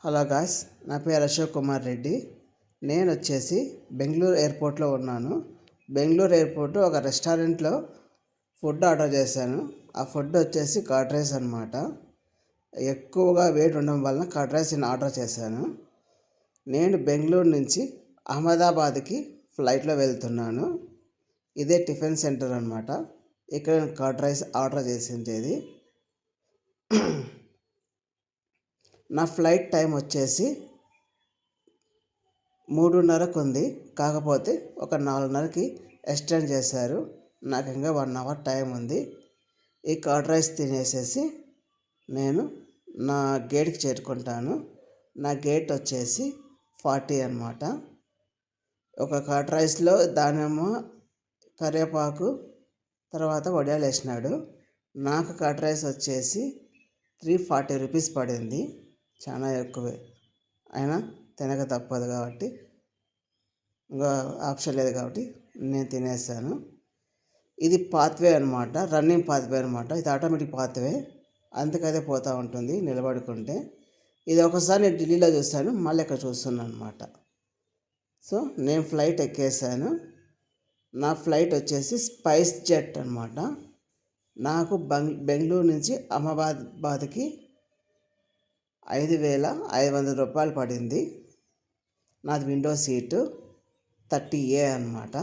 Hello guys, నా పేరు అశోక్ కుమార్ రెడ్డి. నేను వచ్చేసి బెంగళూరు ఎయిర్పోర్ట్లో ఉన్నాను. బెంగళూరు ఎయిర్పోర్ట్ ఒక రెస్టారెంట్లో ఫుడ్ ఆర్డర్ చేశాను. ఆ ఫుడ్ వచ్చేసి కర్డ్ రైస్ అనమాట. ఎక్కువగా వేడి ఉండడం వలన కర్డ్ రైస్ ఆర్డర్ చేశాను. నేను బెంగళూరు నుంచి అహ్మదాబాద్కి ఫ్లైట్లో వెళ్తున్నాను. ఇదే టిఫిన్ సెంటర్ అనమాట. ఇక్కడ నేను కర్డ్ రైస్ ఆర్డర్ చేసిండేది. నా ఫ్లైట్ టైం వచ్చేసి 3:30కు ఉంది. కాకపోతే ఒక 4:30కి ఎక్స్టెండ్ చేశారు. నాకు ఇంకా 1 అవర్ టైం ఉంది. ఈ కర్డ్ రైస్ తినేసేసి నేను నా గేట్కి చేరుకుంటాను. నా గేట్ వచ్చేసి 40 అనమాట. ఒక కర్డ్ రైస్లో దానిమ్మ, కరివేపాకు, తర్వాత వడియాలు వేసినాడు. నాకు కర్డ్ రైస్ వచ్చేసి 340 రూపీస్ పడింది. చాలా ఎక్కువే, అయినా తినక తప్పదు కాబట్టి, ఇంకా ఆప్షన్ లేదు కాబట్టి నేను తినేసాను. ఇది పాత్వే అనమాట, రన్నింగ్ పాత్వే అనమాట. ఇది ఆటోమేటిక్ పాత్వే, అందుకదే పోతూ ఉంటుంది నిలబడుకుంటే. ఇది ఒకసారి నేను ఢిల్లీలో చూశాను, మళ్ళీ ఇక్కడ చూస్తున్నాను అనమాట. సో నేను ఫ్లైట్ ఎక్కేసాను. నా ఫ్లైట్ వచ్చేసి స్పైస్ జెట్ అనమాట. నాకు బెంగళూరు నుంచి అహ్మదాబాద్కి 5,500 రూపాయలు పడింది. నాది విండో సీటు 30A అనమాట.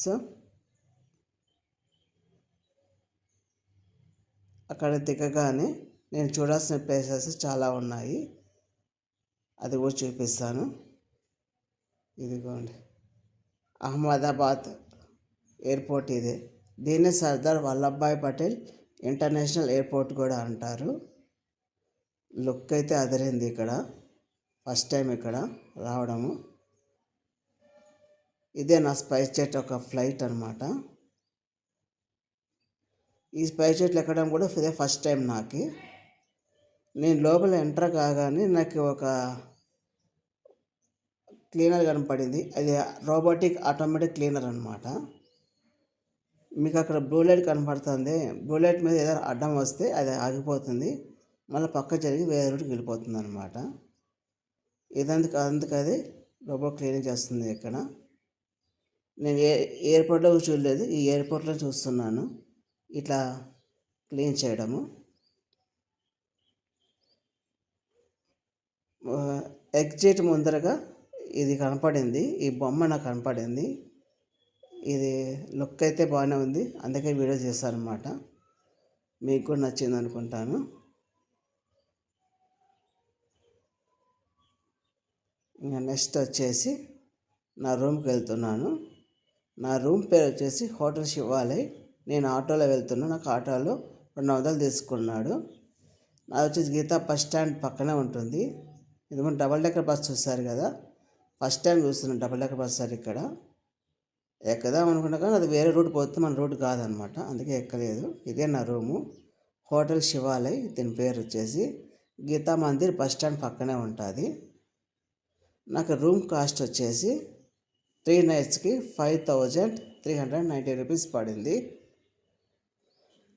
సో అక్కడ దిగగానే నేను చూడాల్సిన ప్లేసెస్ చాలా ఉన్నాయి, అది కూడా చూపిస్తాను. ఇదిగోండి, అహ్మదాబాద్ ఎయిర్పోర్ట్ ఇదే. దీన్ని సర్దార్ వల్లభాయ్ పటేల్ ఇంటర్నేషనల్ ఎయిర్పోర్ట్ కూడా అంటారు. లుక్ అయితే అదిరింది. ఇక్కడ ఫస్ట్ టైం ఇక్కడ రావడము. ఇదే నా స్పైస్ జెట్ ఒక ఫ్లైట్ అనమాట. ఈ స్పైస్ జెట్లు ఎక్కడం కూడా ఇదే ఫస్ట్ టైం నాకు. నేను లోపల ఎంటర్ కాగానే నాకు ఒక క్లీనర్ కనపడింది. అది రోబోటిక్ ఆటోమేటిక్ క్లీనర్ అనమాట. మీకు అక్కడ బ్లూ లైట్ కనపడుతుంది. బ్లూ లైట్ మీద ఏదైనా అడ్డం వస్తే అది ఆగిపోతుంది, మళ్ళీ పక్క జరిగి వేరే రూట్కి వెళ్ళిపోతుంది అనమాట. అందుకది రోబోట్ క్లీనింగ్ చేస్తుంది. ఇక్కడ నేను ఎయిర్పోర్ట్లో చూడలేదు, ఈ ఎయిర్పోర్ట్లో చూస్తున్నాను ఇట్లా క్లీన్ చేయడము. ఎగ్జిట్ ముందరగా ఇది కనపడింది, ఈ బొమ్మ నాకు కనపడింది. ఇది లుక్ అయితే బాగానే ఉంది, అందుకే వీడియో చేశాను అనమాట. మీకు కూడా నచ్చింది అనుకుంటాను. ఇంకా నెక్స్ట్ వచ్చేసి నా రూమ్కి వెళ్తున్నాను. నా రూమ్ పేరు వచ్చేసి హోటల్ శివాలయ్. నేను ఆటోలో వెళ్తున్నాను. నాకు ఆటోలో 200 తీసుకున్నాడు. నాది వచ్చేసి గీతా బస్ స్టాండ్ పక్కనే ఉంటుంది. ఇది మనం డబల్ డెక్కర్ బస్ చూస్తారు కదా, ఫస్ట్ టైం చూస్తున్నాను డబల్ డెక్కర్ బస్ సార్. ఇక్కడ ఎక్కదాం అనుకున్నా కానీ అది వేరే రూట్ పోతే మన రూట్ కాదనమాట, అందుకే ఎక్కలేదు. ఇదే నా రూము, హోటల్ శివాలయ్. దీని పేరు వచ్చేసి గీతా మందిర్ బస్ స్టాండ్ పక్కనే ఉంటుంది. నాకు రూమ్ కాస్ట్ వచ్చేసి 3 నైట్స్కి 5,390 రూపీస్ పడింది.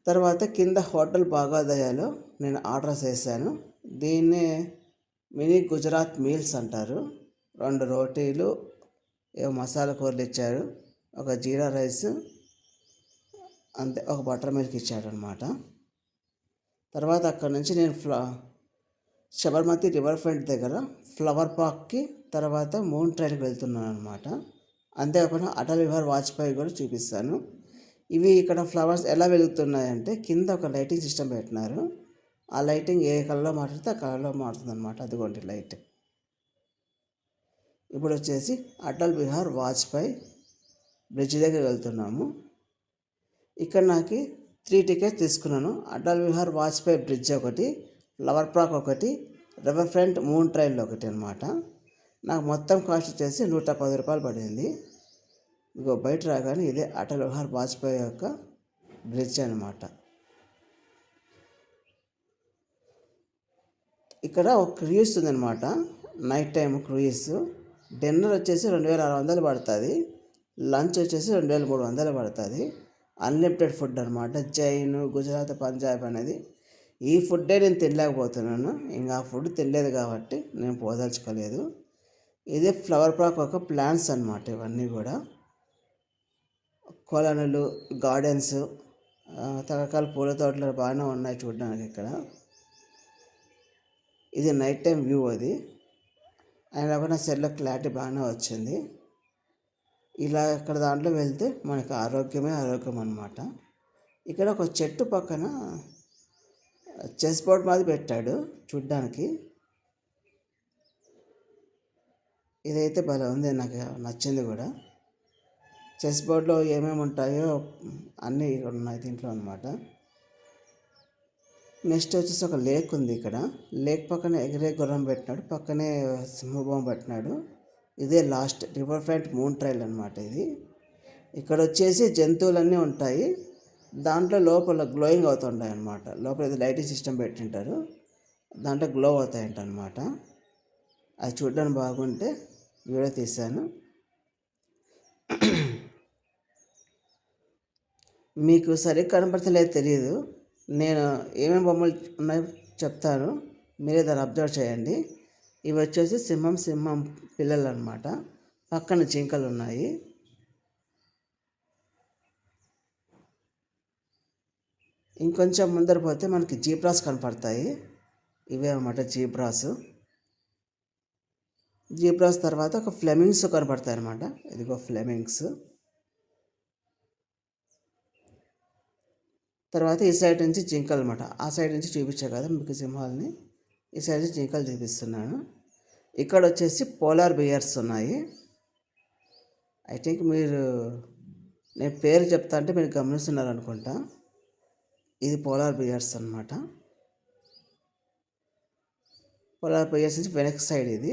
తర్వాత కింద హోటల్ భాగోదయాలో నేను ఆర్డర్ చేశాను. దీన్నే మినీ గుజరాత్ మీల్స్ అంటారు. 2 రోటీలు, మసాలా కూరలు ఇచ్చారు, ఒక జీరా రైస్, అంతే, ఒక బటర్ మిల్క్ ఇచ్చాడు అనమాట. తర్వాత అక్కడ నుంచి నేను శబర్మతి రివర్ ఫ్రంట్ దగ్గర ఫ్లవర్ పార్క్కి, తర్వాత మూన్ ట్రైన్కి వెళ్తున్నాను అనమాట. అంతేకాకుండా అటల్ బిహారీ వాజ్పేయి కూడా చూపిస్తాను. ఇవి ఇక్కడ ఫ్లవర్స్ ఎలా వెలుగుతున్నాయంటే కింద ఒక లైటింగ్ సిస్టమ్ పెట్టినారు. ఆ లైటింగ్ ఏ కలర్లో మాట్లాడితే ఆ కలర్లో మారుతుంది అనమాట. అదిగోండి లైట్. ఇప్పుడు వచ్చేసి అటల్ బిహారీ వాజ్పేయి బ్రిడ్జ్ దగ్గర వెళ్తున్నాము. ఇక్కడ నాకు 3 టికెట్స్ తీసుకున్నాను. అటల్ బిహారీ వాజ్పేయి బ్రిడ్జ్ ఒకటి, ఫ్లవర్ పార్క్ ఒకటి, రివర్ ఫ్రంట్ మూన్ ట్రైన్లో ఒకటి అనమాట. నాకు మొత్తం కాస్ట్ వచ్చేసి 110 రూపాయలు పడింది. ఇగో బయట రాగానే ఇదే అటల్ బిహారీ వాజ్పేయి యొక్క బ్రిడ్జ్ అనమాట. ఇక్కడ ఒక క్రూయిజ్ ఉందన్నమాట, నైట్ టైం క్రూయిజ్. డిన్నర్ వచ్చేసి 2,600 పడుతుంది, లంచ్ వచ్చేసి 2,300 పడుతుంది. అన్లిమిటెడ్ ఫుడ్ అనమాట. జైన్, గుజరాత్, పంజాబ్ అనేది ఈ ఫుడ్డే నేను తినలేకపోతున్నాను. ఇంకా ఆ ఫుడ్ తినలేదు కాబట్టి నేను పోదలుచుకోలేదు. ఇదే ఫ్లవర్ పార్క్ ఒక ప్లాంట్స్ అనమాట ఇవన్నీ కూడా. కొలనులు, గార్డెన్స్, రకరకాల పూల తోటలు బాగానే ఉన్నాయి చూడడానికి ఇక్కడ. ఇది నైట్ టైం వ్యూ అది. అయినా కూడా నా సెల్లో క్లారిటీ బాగానే వచ్చింది. ఇలా ఇక్కడ దాంట్లో వెళ్తే మనకు ఆరోగ్యమే ఆరోగ్యం అనమాట. ఇక్కడ ఒక చెట్టు పక్కన చెస్ బోర్డ్ మాది పెట్టాడు చూడ్డానికి. ఇదైతే భలే ఉంది, నాకు నచ్చింది కూడా. చెస్ బోర్డ్లో ఏమేమి ఉంటాయో అన్నీ ఉన్నాయి దీంట్లో అనమాట. నెక్స్ట్ వచ్చేసి ఒక లేక్ ఉంది ఇక్కడ. లేక్ పక్కన ఎగిరే గుర్రం పెట్టినాడు, పక్కనే సింహబొమ్మ పెట్టినాడు. ఇదే last river front moon trail అనమాట ఇది. ఇక్కడ వచ్చేసి జంతువులన్నీ ఉంటాయి. దాంట్లో లోపల గ్లోయింగ్ అవుతుంటాయి అన్నమాట. లోపల ఏదో లైటింగ్ సిస్టమ్ పెట్టింటారు, దాంట్లో గ్లో అవుతాయంట అనమాట. అది చూడడానికి బాగుంటే వీడియో తీశాను. మీకు సరిగ్గా కనపడతలేదు తెలియదు. నేను ఏమేమి బొమ్మలు ఉన్నాయో చెప్తాను, మీరే దాన్ని అబ్జర్వ్ చేయండి. ఇవి వచ్చేసి సింహం పిల్లలు అనమాట. పక్కన జింకలు ఉన్నాయి. ఇంకొంచెం ముందర పోతే మనకి జీబ్రాస్ కనపడతాయి. ఇవే అన్నమాట జీబ్రాస్ తర్వాత ఒక ఫ్లెమింగ్స్ కనపడతాయి అన్నమాట. ఇదిగో ఫ్లెమింగ్స్. తర్వాత ఈ సైడ్ నుంచి జింకలు అనమాట. ఆ సైడ్ నుంచి చూపించా కదా మీకు సింహాలని, ఈ సైడ్ నుంచి జింకలు చూపిస్తున్నాను. ఇక్కడ వచ్చేసి పోలార్ బియర్స్ ఉన్నాయి. ఐ థింక్ నేను పేరు చెప్తా అంటే మీరు గమనిస్తున్నారు అనుకుంటా. ఇది పోలార్ బియర్స్ అనమాట. పోలార్ బియర్స్ నుంచి వెనక్ సైడ్ ఇది.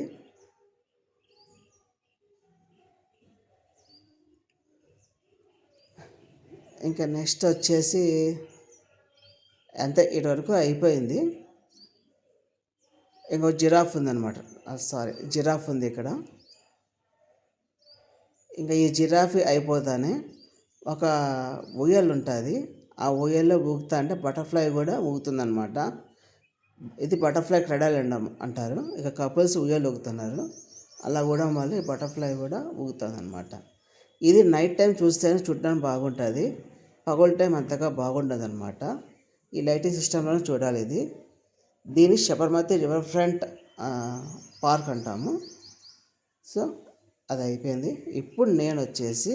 ఇంకా నెక్స్ట్ వచ్చేసి అంతే, ఇటువరకు అయిపోయింది. ఇంకో జిరాఫ్ ఉందన్నమాట. జిరాఫ్ ఉంది ఇక్కడ. ఇంకా ఈ జిరాఫ్ అయిపోతానే ఒక ఉయ్యలు ఉంటుంది. ఆ ఉయ్యల్లో ఊగుతా అంటే బటర్ఫ్లై కూడా ఊగుతుందన్నమాట. ఇది బటర్ఫ్లై క్రెడల్ అంటారు. ఇక కపుల్స్ ఉయ్యలు ఊగుతున్నారు. అలా కూడా మళ్ళీ బటర్ఫ్లై కూడా ఊగుతుంది అనమాట. ఇది నైట్ టైం చూస్తేనే చూడడానికి బాగుంటుంది, పగల టైం అంతగా బాగుండదు అనమాట. ఈ లైటింగ్ సిస్టంలోనే చూడాలి ఇది. దీన్ని శబర్మతి రివర్ ఫ్రంట్ పార్క్ అంటాము. సో అది అయిపోయింది. ఇప్పుడు నేను వచ్చేసి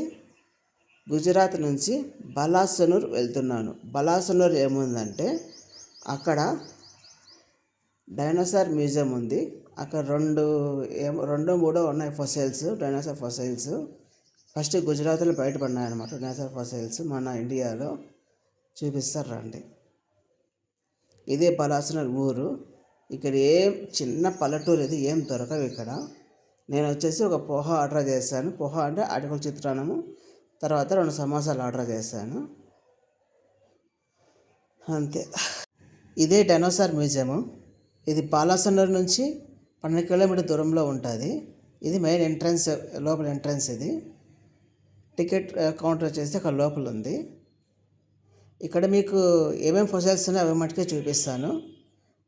గుజరాత్ నుంచి బలాసనూర్ వెళ్తున్నాను. బలాసనూర్ ఏముందంటే అక్కడ డైనోసార్ మ్యూజియం ఉంది. అక్కడ రెండో మూడో ఉన్నాయి ఫొసైల్స్, డైనోసార్ ఫొసైల్స్. ఫస్ట్ గుజరాత్లో బయటపడినాయి అనమాట డైనోసార్ ఫొసైల్స్. మన ఇండియాలో చూపిస్తారు రండి. ఇదే బలాసనూర్ ఊరు. ఇక్కడ చిన్న పల్లెటూరు, ఇది ఏం దొరకవు ఇక్కడ. నేను వచ్చేసి ఒక పోహా ఆర్డర్ చేశాను. పోహా అంటే అటుకుల చిత్రాన్నము, తర్వాత 2 సమోసాలు ఆర్డర్ చేశాను, అంతే. ఇదే డైనోసార్ మ్యూజియము. ఇది బాలాసనూర్ నుంచి 12 కిలోమీటర్ దూరంలో ఉంటుంది. ఇది మెయిన్ ఎంట్రన్స్, లోపల ఎంట్రన్స్ ఇది. టికెట్ కౌంటర్ వచ్చేసి అక్కడ లోపల ఉంది. ఇక్కడ మీకు ఏమేమి ఫొసైల్స్ ఉన్నాయో అవి మటుకే చూపిస్తాను.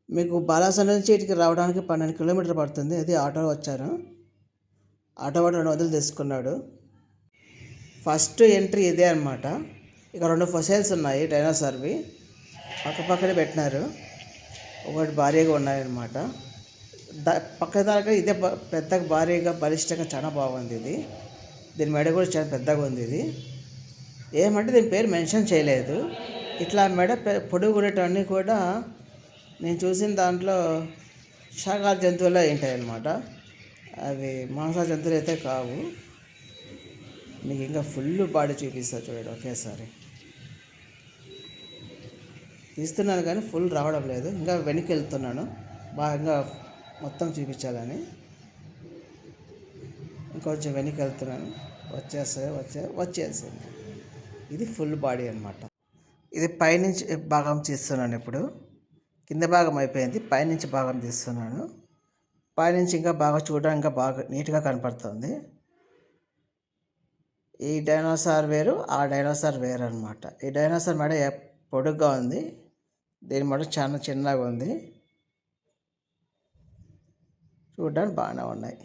మీకు బాలాసనూర్ నుంచి ఇటుకి రావడానికి 12 కిలోమీటర్లు పడుతుంది. అది ఆటో వచ్చాను, ఆటో వాడు 200 తీసుకున్నాడు. ఫస్ట్ ఎంట్రీ ఇదే అనమాట. ఇక 2 ఫొసైల్స్ ఉన్నాయి డైనోసార్వి, పక్కనే పెట్టినారు. ఒకటి భారీగా ఉన్నాయన్నమాట. పక్క దాకా ఇదే పెద్దగా భారీగా బలిష్టంగా చాలా బాగుంది ఇది. దీని మెడ కూడా చాలా పెద్దగా ఉంది. ఇది ఏమంటే దీని పేరు మెన్షన్ చేయలేదు. ఇట్లా మెడ పొడుగు ఉండేటవన్నీ కూడా నేను చూసిన దాంట్లో శాకాహార జంతువులే ఉంటాయి అన్నమాట. అవి మాంస జంతువులు అయితే కావు. మీకు ఇంకా ఫుల్ బాడీ చూపిస్తా చూడండి ఒకేసారి. తీస్తున్నాను కానీ ఫుల్ రావడం లేదు, ఇంకా వెనక్కి వెళ్తున్నాను బాగా మొత్తం చూపించాలని. ఇంకొంచెం వెనక్కి వెళ్తున్నాను, వచ్చేసింది. ఇది ఫుల్ బాడీ అనమాట. ఇది పైనుంచి భాగం తీస్తున్నాను ఇప్పుడు. కింద భాగం అయిపోయింది, పైనుంచి భాగం తీస్తున్నాను. పైనుంచి ఇంకా బాగా చూడడానికి ఇంకా బాగా నీట్గా కనపడుతుంది. ఈ డైనోసార్ వేరు, ఆ డైనోసార్ వేరు అనమాట. ఈ డైనోసార్ మెడ పొడుగ్గా ఉంది, దీని మటుకు చాలా చిన్నగా ఉంది. చూడడానికి బాగానే ఉన్నాయి.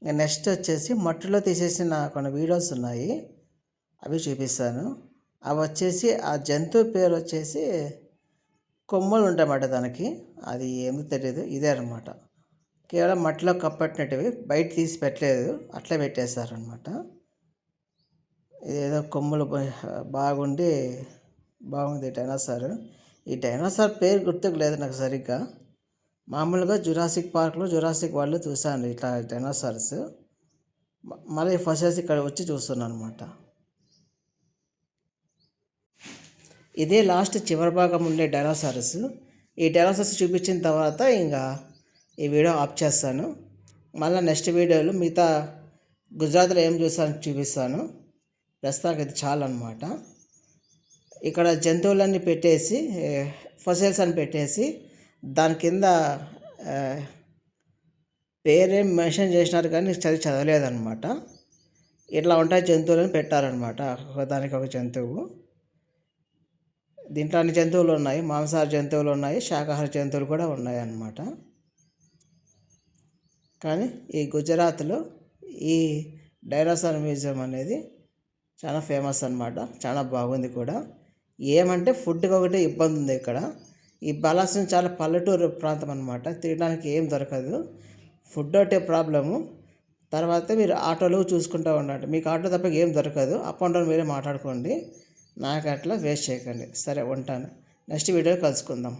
ఇంకా నెక్స్ట్ వచ్చేసి మట్టిలో తీసేసిన కొన్ని వీడియోస్ ఉన్నాయి, అవి చూపిస్తాను. అవి వచ్చేసి ఆ జంతువు పేరు వచ్చేసి కొమ్మలు ఉంటాయన్నమాట దానికి, అది ఏమో తెలియదు. ఇదే అనమాట, కేవలం మట్టిలో కప్పట్టినట్టువి, బయట తీసి పెట్టలేదు, అట్లే పెట్టేశారనమాట. ఇదేదో కొమ్ములు బాగుండి బాగుంది డైనోసార్. ఈ డైనోసార్ పేరు గుర్తుకు లేదు నాకు సరిగ్గా. మామూలుగా జురాసిక్ పార్క్లో జురాసిక్ వరల్డ్లో చూశాను ఇట్లా డైనోసార్స్. మళ్ళీ ఫస్ట్ ఇక్కడ వచ్చి చూస్తున్నాను అనమాట. ఇదే లాస్ట్ చివరి భాగం ఉండే డైనోసార్స్. ఈ డైనోసార్స్ చూపించిన తర్వాత ఇంకా ఈ వీడియో ఆఫ్ చేస్తాను. మళ్ళీ నెక్స్ట్ వీడియోలో మిగతా గుజరాత్లో ఏం చూస్తాను చూపిస్తాను. ప్రస్తుతానికి ఇది చాలు అనమాట. ఇక్కడ జంతువులన్నీ పెట్టేసి ఫసిల్స్ అని పెట్టేసి దాని కింద పేరేం మెన్షన్ చేసినారు కానీ చదవలేదన్నమాట. ఇట్లా ఉంటాయి జంతువులను పెట్టారనమాట, దానికి ఒక జంతువు. దీంట్లో అన్ని జంతువులు ఉన్నాయి, మాంసాహార జంతువులు ఉన్నాయి, శాకాహార జంతువులు కూడా ఉన్నాయి అన్నమాట. కానీ ఈ గుజరాత్లో ఈ డైనోసార్ మ్యూజియం అనేది చాలా ఫేమస్ అన్నమాట, చాలా బాగుంది కూడా. ఏమంటే ఫుడ్కి ఒకటి ఇబ్బంది ఉంది ఇక్కడ. ఈ బలాసం చాలా పల్లెటూరు ప్రాంతం అన్నమాట, తినడానికి ఏం దొరకదు, ఫుడ్ ఒకటే ప్రాబ్లము. తర్వాత మీరు ఆటోలు చూసుకుంటూ ఉండండి, మీకు ఆటో తప్ప ఏం దొరకదు. అప్ అండ్ డౌన్ మీరే మాట్లాడుకోండి, నాకు అట్లా వేస్ట్ చేయకండి. సరే, ఉంటాను. నెక్స్ట్ వీడియో కలుసుకుందాం.